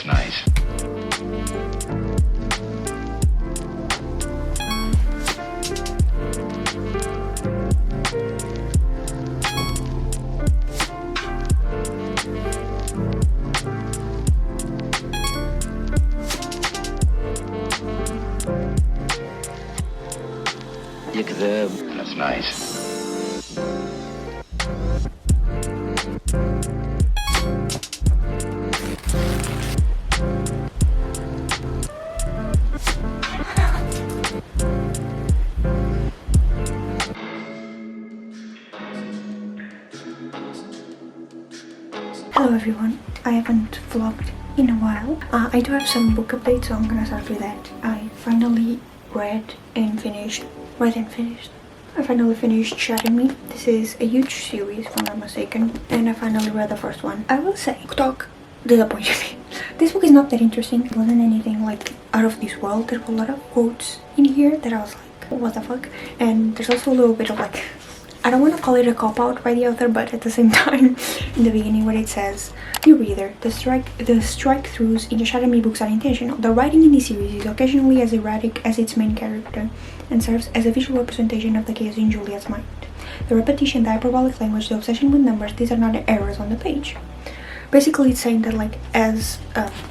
nice. That's nice. Hello everyone, I haven't vlogged in a while. I do have some book updates, so I'm gonna start with that. I finally I finally finished Shadow Me. This is a huge series, if I'm not mistaken, and I finally read the first one. I will say, booktok disappointed me. This book is not that interesting. It wasn't anything like out of this world. There were a lot of quotes in here that I was like, what the fuck? And there's also a little bit of like, I don't want to call it a cop-out by the author, but at the same time, in the beginning where it says, "Dear reader, the strike-throughs in the Shadow Me books are intentional. The writing in this series is occasionally as erratic as its main character and serves as a visual representation of the chaos in Juliet's mind. The repetition, the hyperbolic language, the obsession with numbers, these are not errors on the page." Basically, it's saying that like as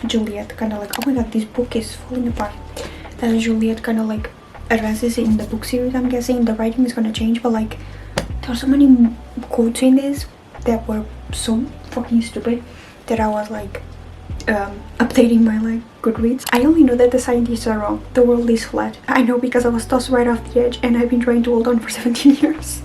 Juliet kind of like, oh my god, this book is falling apart. As Juliet kind of like advances in the book series, I'm guessing the writing is gonna change, but like there are so many quotes in this that were so fucking stupid that I was like updating my like Goodreads. I only know that the scientists are wrong. The world is flat. I know because I was tossed right off the edge and I've been trying to hold on for 17 years.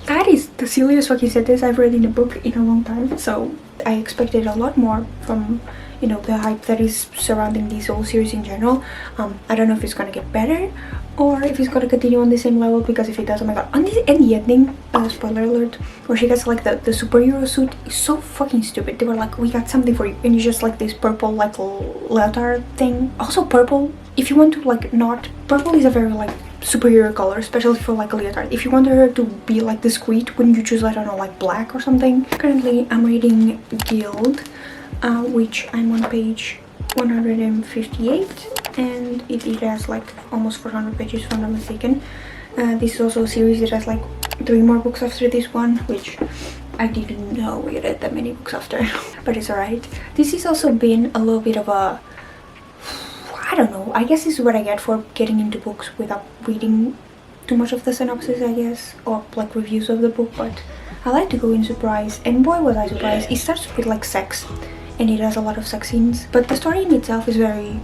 That is the silliest fucking sentence I've read in a book in a long time. So I expected a lot more from, you know, the hype that is surrounding this whole series in general. I don't know if it's gonna get better or if it's gonna continue on the same level, because if it does, oh my god. And the ending, spoiler alert, where she gets like the superhero suit is so fucking stupid. They were like, we got something for you, and you just like this purple like leotard thing. Also purple, if you want to like not, purple is a very like superhero color, especially for like a leotard. If you want her to be like discreet, wouldn't you choose, I don't know, like black or something? Currently I'm reading Guild, which I'm on page 158, and it has like almost 400 pages if I'm not mistaken. This is also a series that has like 3 more books after this one, which I didn't know we read that many books after. But it's alright. This has also been a little bit of a, I don't know, I guess this is what I get for getting into books without reading too much of the synopsis, I guess, or like reviews of the book. But I like to go in surprise, and boy was I surprised. It starts with like sex, and it has a lot of sex scenes, but the story in itself is very,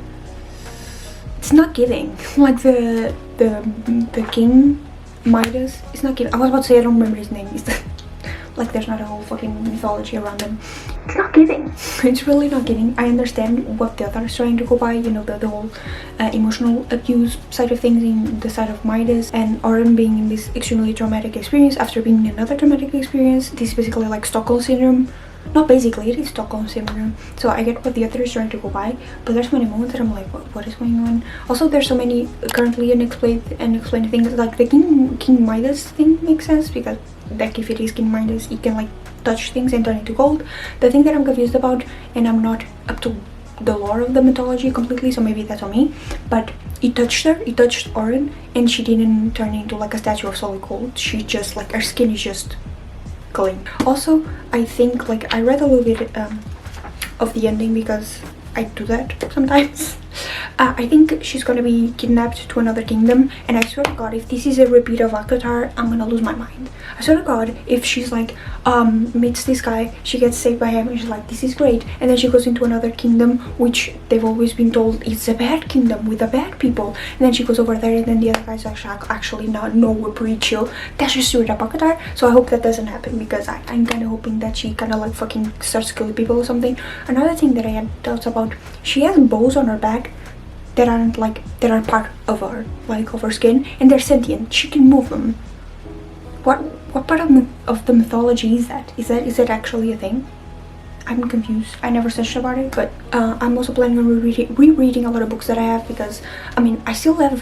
it's not giving. Like the king Midas, it's not giving. I was about to say, I don't remember his name. Like there's not a whole fucking mythology around him. It's not giving. It's really not giving. I understand what the author is trying to go by, you know, the whole emotional abuse side of things in the side of Midas, and Oren being in this extremely traumatic experience after being in another traumatic experience. This is basically like Stockholm syndrome. Not basically, it is Stockholm syndrome. So I get what the author is trying to go by, but there's many moments that I'm like, what is going on? Also, there's so many currently unexplained things. Like the King Midas thing makes sense, because like if it is King Midas, he can like touch things and turn into gold. The thing that I'm confused about, and I'm not up to the lore of the mythology completely, so maybe that's on me, but he touched her, he touched Oren, and she didn't turn into like a statue of solid gold. She just like, her skin is just clean. Also, I think like I read a little bit of the ending, because I do that sometimes. I think she's gonna be kidnapped to another kingdom, and I swear to god, if this is a repeat of Avatar, I'm gonna lose my mind. I swear to god, if she's like meets this guy, she gets saved by him, and she's like, this is great, and then she goes into another kingdom, which they've always been told is a bad kingdom with the bad people, and then she goes over there, and then the other guys are actually not, no, we're pretty chill. That's just straight up Avatar. So I hope that doesn't happen, because I'm kind of hoping that she kind of like fucking starts killing people or something. Another thing that I had doubts about, she has bows on her back that aren't like, that are part of her, like of her skin, and they're sentient. She can move them. What part of the mythology is that? Is that actually a thing? I'm confused. I never searched about it, but I'm also planning on rereading a lot of books that I have, because I mean I still have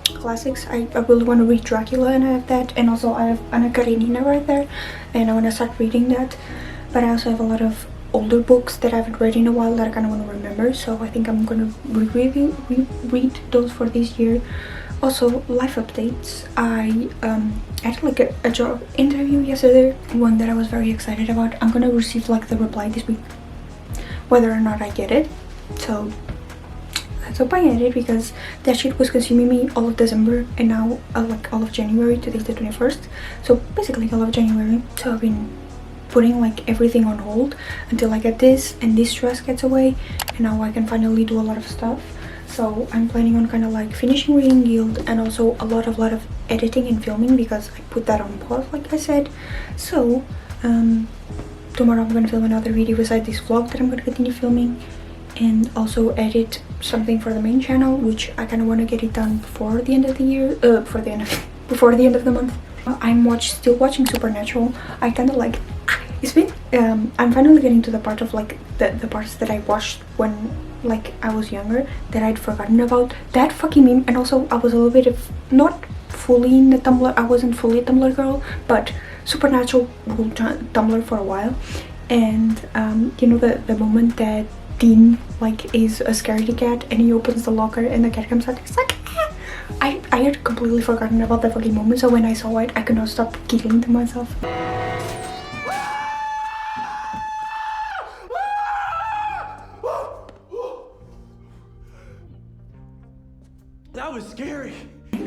classics. I really want to read Dracula, and I have that, and also I have Anna Karenina right there, and I want to start reading that. But I also have a lot of older books that I haven't read in a while that I kind of want to remember. So I think I'm gonna reread those for this year. Also, life updates. I had like a job interview yesterday, one that I was very excited about. I'm gonna receive like the reply this week, whether or not I get it. So let's hope I get it, because that shit was consuming me all of December and now like all of January. Today's the 21st, so basically all of January. So I've been putting like everything on hold until I get this and this stress gets away, and now I can finally do a lot of stuff. So I'm planning on kind of like finishing reading Guild, and also a lot of editing and filming, because I put that on pause like I said. So tomorrow I'm gonna film another video beside this vlog that I'm gonna continue filming, and also edit something for the main channel, which I kind of want to get it done before the end of the year, before the end of the month. I'm still watching Supernatural. I kind of like, it's been I'm finally getting to the part of like the parts that I watched when like I was younger that I'd forgotten about. That fucking meme. And also I was a little bit of not fully in the Tumblr, I wasn't fully a Tumblr girl, but Supernatural ruled Tumblr for a while. And you know the moment that Dean like is a scaredy cat and he opens the locker and the cat comes out, it's like I had completely forgotten about that fucking moment. So when I saw it, I could not stop giggling to myself. That was scary.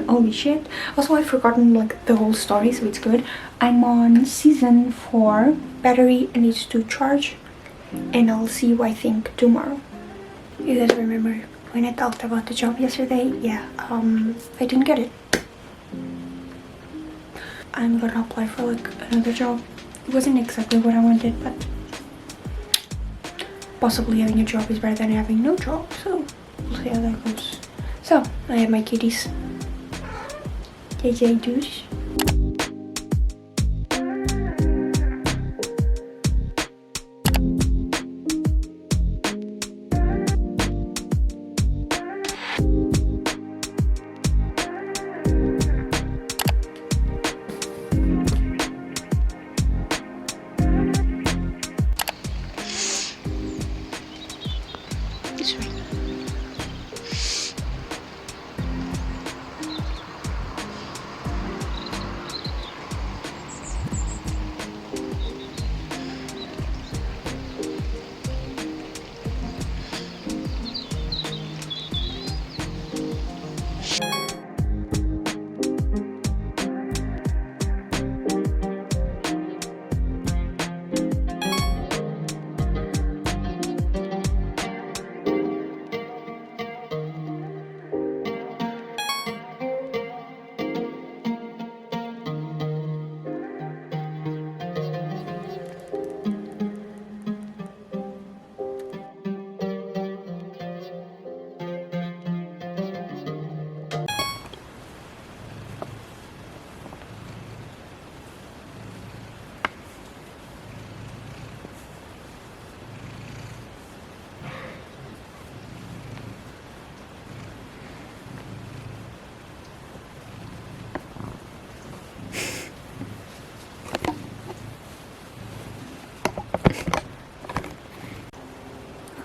Holy shit. Also, I've forgotten like the whole story, so it's good. I'm on season 4. Battery needs to charge, and I'll see what I think tomorrow. You guys remember when I talked about the job yesterday? Yeah, I didn't get it. I'm gonna apply for like another job. It wasn't exactly what I wanted, but possibly having a job is better than having no job, so we'll see how that goes. So, I have my kitties. JJ douche.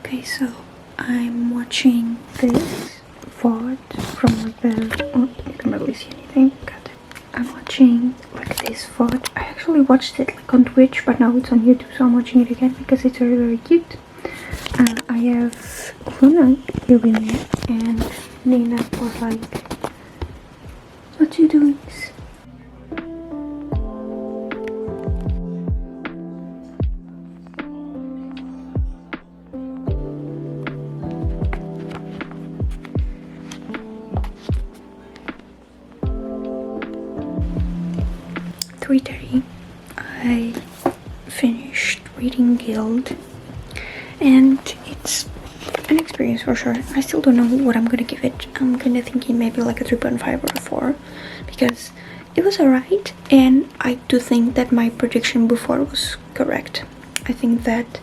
Okay, so I'm watching this VOD from like the, oh, you can barely see anything. God. I'm watching like this VOD. I actually watched it like on Twitch, but now it's on YouTube, so I'm watching it again because it's very, very cute. I have Luna here with me, and Nina was like, "What you doing?" I finished reading Guild, and it's an experience for sure. I still don't know what I'm gonna give it. I'm kinda thinking maybe like a 3.5 or a 4, because it was alright, and I do think that my prediction before was correct. I think that,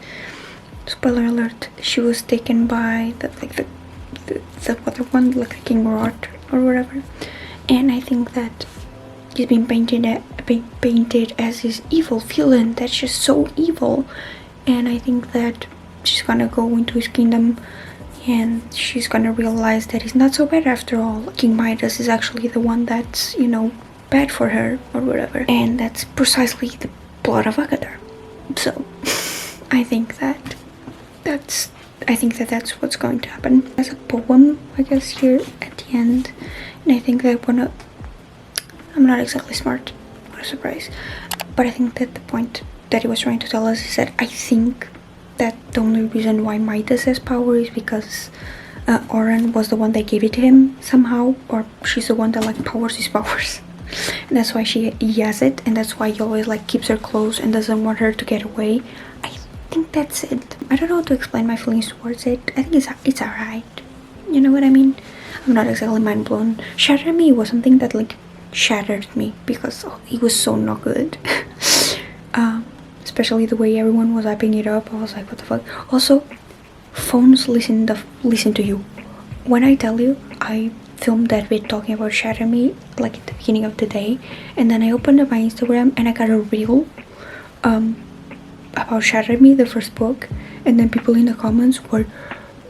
spoiler alert, she was taken by the other one, like the King Rot or whatever, and I think that he's been painted as this evil villain that's just so evil, and I think that she's gonna go into his kingdom and she's gonna realize that he's not so bad after all. King Midas is actually the one that's, you know, bad for her or whatever, and that's precisely the plot of Agadar. So I think that's what's going to happen. As a poem, I guess, here at the end, and I think that I'm not exactly smart, what a surprise, but I think that the point that he was trying to tell us is that I think that the only reason why Midas has power is because Oren was the one that gave it to him somehow, or she's the one that like powers his powers. And that's why he has it, and that's why he always like keeps her close and doesn't want her to get away. I think that's it. I don't know how to explain my feelings towards it. I think it's alright. You know what I mean? I'm not exactly mind blown. Shatter Me was something that like shattered me because it was so not good. Especially the way everyone was hyping it up. I was like, what the fuck? Also, phones listen to you. When I tell you, I filmed that bit talking about Shatter Me like at the beginning of the day, and then I opened up my Instagram and I got a reel about Shatter Me, the first book, and then people in the comments were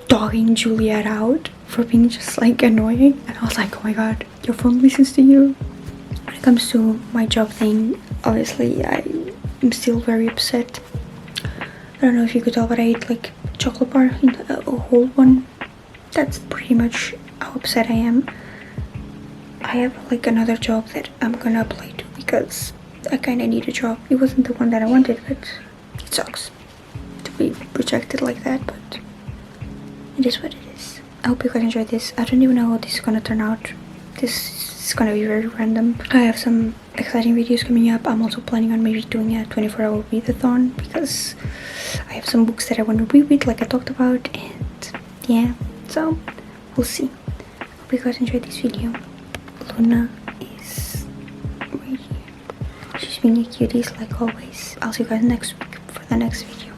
dogging Juliet out for being just like annoying, and I was like, oh my god, your phone listens to you. When it comes to my job thing, obviously I'm still very upset. I don't know if you could tell, but I ate like chocolate bar in a whole one. That's pretty much how upset I am. I have like another job that I'm gonna apply to because I kind of need a job. It wasn't the one that I wanted, but it sucks to be rejected like that, but it is what it is. I hope you guys enjoyed this. I don't even know how this is gonna turn out. This is gonna be very random. I have some exciting videos coming up. I'm also planning on maybe doing a 24-hour readathon because I have some books that I want to reread like I talked about, and yeah, so we'll see. Hope you guys enjoyed this video. Luna is right here. She's being a cutie like always. I'll see you guys next week for the next video.